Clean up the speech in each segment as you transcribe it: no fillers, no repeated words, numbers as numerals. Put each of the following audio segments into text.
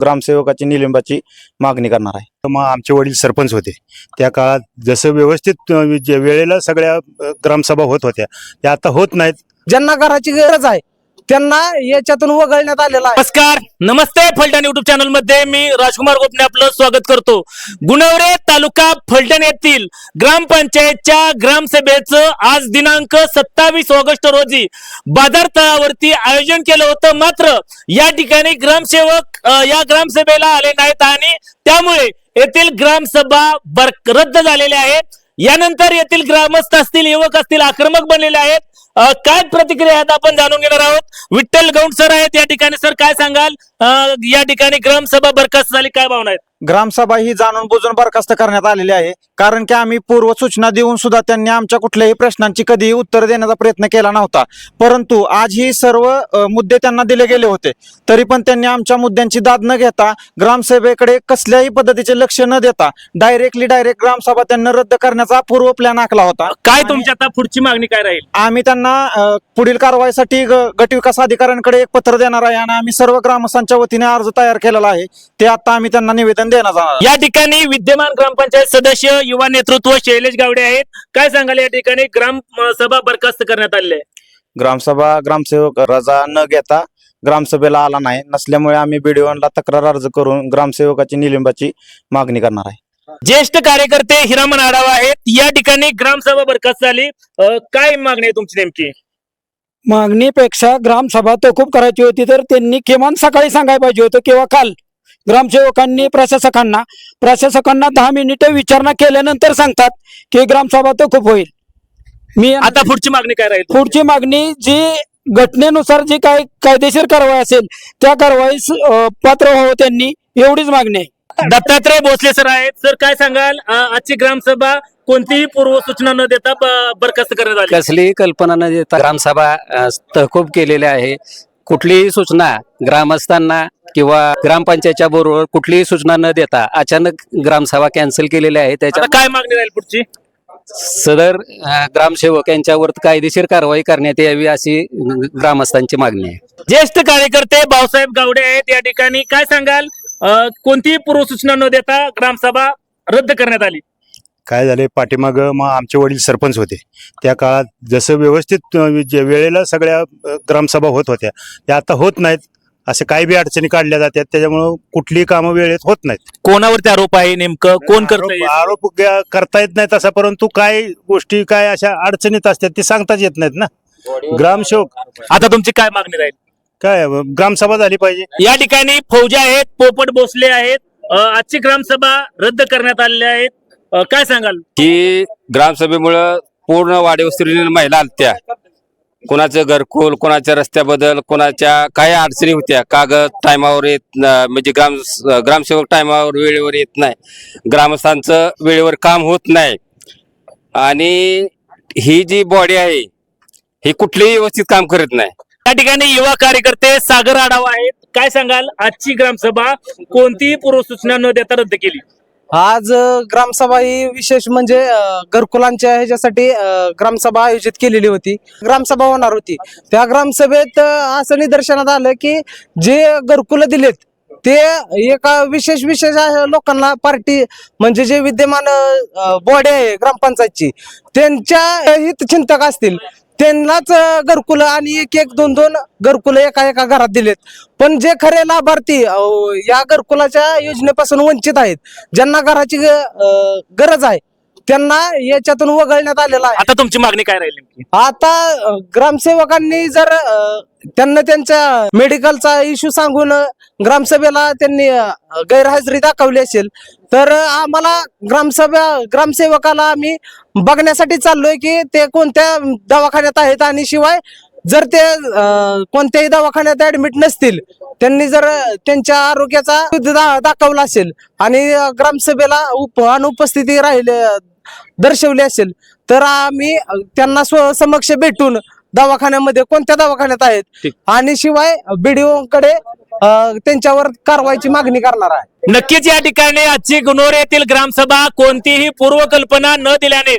ग्रामसेवकाची निलंबाची मागणी करणार आहे। मग आमचे वडील सरपंच होते त्या काळात, जसं व्यवस्थित वेळेला सगळ्या ग्रामसभा होत होत्या त्या आता होत नाहीत। ज्यांना घराची गरज आहे त्यांना याच्यातून वगळण्यात आलेला आहे। नमस्कार, नमस्ते। फलटण युट्यूब चॅनल मध्ये मी राजकुमार गोपने आपलं स्वागत करतो। गुणवरे तालुका फलटण येथील ग्रामपंचायतच्या ग्रामसभेचं आज दिनांक 27 ऑगस्ट रोजी बाजार तळावरती आयोजन केलं होतं। मात्र या ठिकाणी ग्रामसेवक या ग्रामसभेला आले नाहीत आणि त्यामुळे येथील ग्रामसभा रद्द झालेल्या आहेत। यानंतर येथील ग्रामस्थ असतील, युवक असतील, आक्रमक बनलेले आहेत। काय प्रतिक्रिया आहेत आपण जाणून घेणार आहोत। विठ्ठल गौंड सर आहेत या ठिकाणी। सर, काय सांगाल, या ठिकाणी ग्रामसभा बरखास्त झाली, काय भावना आहेत? ग्रामसभा ही जाणून बुजून बरखास्त करण्यात आलेली आहे, कारण की आम्ही पूर्व सूचना देऊन सुद्धा त्यांनी आमच्या कुठल्याही प्रश्नांची कधीही उत्तर देण्याचा प्रयत्न केला नव्हता। परंतु आज ही सर्व मुद्दे त्यांना दिले गेले होते, तरी पण त्यांनी आमच्या मुद्द्यांची दाद न घेता ग्रामसभेकडे कसल्याही पद्धतीचे लक्ष न देता डायरेक्ट ग्रामसभा त्यांना रद्द करण्याचा पूर्व प्लॅन आखला होता। काय तुमची आता पुढची मागणी काय राहील? आम्ही त्यांना पुढील कारवाईसाठी गट विकास अधिकाऱ्यांकडे एक पत्र देणार आहे आणि आम्ही सर्व ग्रामस्थांच्या वतीने अर्ज तयार केलेला आहे, ते आता आम्ही त्यांना निवेदन देणार आहोत। या ठिकाणी विद्यमान ग्रामपंचायत सदस्य, युवा नेतृत्व शैलेश गावडे आहेत। काय सांगाल, या ठिकाणी ग्रामसभा बरखास्त करण्यात आली आहे? ग्रामसभा ग्रामसेवक रजा न घेता ग्रामसभेला आला नाही नसल्यामुळे आम्ही BDOला तक्रार अर्ज करून ग्रामसेवकाची निलंबाची मागणी करणार आहे। ज्येष्ठ कार्यकर्ते हिरामन आढावा आहेत। या ठिकाणी ग्रामसभा बरखास्त झाली, काय मागणी आहे तुमची नेमकी? मागणीपेक्षा ग्रामसभा तहकूब करायची होती तर त्यांनी किमान सकाळी सांगायला पाहिजे होतं किंवा काल ग्रामसेवकांनी प्रशासकांना 10 मिनिटे विचारणा केल्यानंतर सांगतात की ग्रामसभा तहकूब होईल। मी आता पुढची मागणी काय राहील? पुढची मागणी जी घटनेनुसार जी काय कायदेशीर कारवाई असेल त्या कारवाईस पात्र व्हावं त्यांनी, एवढीच मागणी आहे। दत्तात्रय भोसले सर आहेत। सर, काय सांगाल, आजची ग्रामसभा कोणतीही पूर्व सूचना न देता बरखास्त करण्यात आली? कसलीही कल्पना न देता ग्रामसभा तहकूब केलेल्या आहे। कुठलीही सूचना ग्रामस्थांना किंवा ग्रामपंचायतच्या बरोबर कुठलीही सूचना न देता अचानक ग्रामसभा कॅन्सल केलेल्या आहे। त्याच्या काय मागणी राहील पुढची? सदर ग्रामसेवक यांच्यावर कायदेशीर कारवाई करण्यात यावी अशी ग्रामस्थांची मागणी आहे। ज्येष्ठ कार्यकर्ते भाऊसाहेब गावडे आहेत या ठिकाणी। काय सांगाल, कोणतीही पूर्वसूचना न देता ग्रामसभा रद्द करण्यात आली? काय झाले, पाठीमाग मग आमचे वडील सरपंच होते त्या काळात, जसं व्यवस्थित वेळेला सगळ्या ग्रामसभा होत होत्या त्या आता होत नाहीत। असे काही बी अडचणी काढल्या जातात, त्याच्यामुळे कुठलीही कामं वेळेत होत नाहीत। कोणावरती आरोप आहे नेमकं? कोण करतंय? आरोप करता येत नाही तसा, परंतु काय गोष्टी काय अशा अडचणीत असतात ते सांगताच येत नाहीत ना ग्रामसेवक। आता तुमची काय मागणी राहील? काय ग्रामसभा झाली पाहिजे। या ठिकाणी फौजा आहेत, पोपट भोसले आहेत। आजची ग्रामसभा रद्द करण्यात आलेली आहेत, काय सांगाल? की ग्रामसभेमुळं पूर्ण वाड्यावस्तीवरील महिला आलत्या, कोणाचं घरकुल, कोणाच्या रस्त्याबद्दल, कोणाच्या काही अडचणी होत्या, कागद टायमावर येत म्हणजे ग्रामसेवक टायमावर वेळेवर येत नाही, ग्रामस्थांचं वेळेवर काम होत नाही आणि ही जी बॉडी आहे ही कुठलीही व्यवस्थित काम करत नाही। या ठिकाणी युवा कार्यकर्ते सागर आढावा आहेत। काय सांगाल, आजची ग्रामसभा कोणतीही पूर्वसूचना न देता रद्द केली? आज ग्रामसभा ही विशेष म्हणजे घरकुलांच्या ह्याच्यासाठी ग्रामसभा आयोजित केलेली होती। ग्रामसभा होणार होती, त्या ग्रामसभेत असं निदर्शनात आलं की जे घरकुल दिलेत ते एका विशेष लोकांना, पार्टी म्हणजे जे विद्यमान बॉडी आहे ग्रामपंचायतची त्यांच्या हितचिंतक असतील त्यांनाच घरकुल आणि एक दोन घरकुल एका घरात दिलेत। पण जे खरे लाभार्थी या घरकुलाच्या योजनेपासून वंचित आहेत, ज्यांना घराची गरज आहे त्यांना याच्यातून वगळण्यात आलेला आहे। आता तुमची मागणी काय राहील? आता ग्रामसेवकांनी जर त्यांना त्यांच्या मेडिकलचा इश्यू सांगून ग्रामसभेला त्यांनी गैरहजेरी दाखवली असेल तर आम्हाला ग्रामसेवकाला आम्ही बघण्यासाठी चाललोय की ते कोणत्या दवाखान्यात आहेत, आणि शिवाय जर ते कोणत्याही दवाखान्यात ऍडमिट नसतील, त्यांनी जर त्यांच्या आरोग्याचा दाखवला असेल आणि ग्रामसभेला अनुपस्थिती दर्शवली असेल तर आम्ही त्यांना समक्ष भेटून दवाखान्यामध्ये कोणत्या दवाखान्यात आहेत आणि शिवाय BDO कडे त्यांच्यावर कारवाईची मागणी करणार आहे। नक्कीच या ठिकाणी आजची गुणवरे येथील ग्रामसभा कोणतीही पूर्वकल्पना न दिल्याने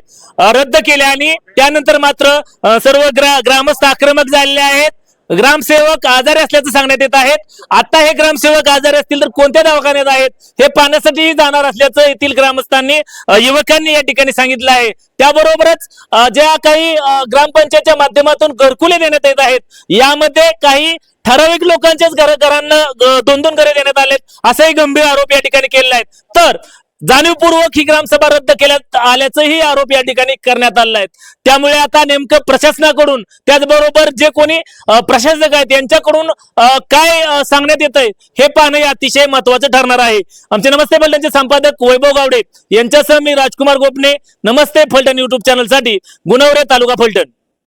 रद्द केल्याने त्यानंतर मात्र सर्व ग्रामस्थ आक्रमक झालेले आहेत। ग्रामसेवक आजारी असल्याचं सांगण्यात येत आहेत. आता हे ग्रामसेवक आजारी असतील तर कोणत्या दवाखान्यात आहेत हे पाहण्यासाठी जाणार असल्याचं येथील ग्रामस्थांनी युवकांनी या ठिकाणी सांगितलं आहे. त्याबरोबरच ज्या काही ग्रामपंचायतच्या माध्यमातून घरकुले देण्यात येत आहेत यामध्ये काही ठराविक लोकांच्याच घरांना 2-2 घरे देण्यात आलेत असाही गंभीर आरोप या ठिकाणी केलेला आहे. तर जाणीवपूर्वक ही ग्रामसभा रद्द करण्यात आल्याचंही आरोप या ठिकाणी करण्यात आला आहे. त्यामुळे आता नेमकं प्रशासनाकडून त्याचबरोबर जे कोणी प्रशासक आहेत यांच्याकडून काय सांगण्यात येतंय हे पाहणं हे अतिशय महत्वाचं ठरणार आहे. आमचे नमस्ते फलटणचे संपादक वैभव गावडे यांच्यासह मी राजकुमार गोपने, नमस्ते फलटण युट्यूब चॅनलसाठी गुणवरे, तालुका फलटण.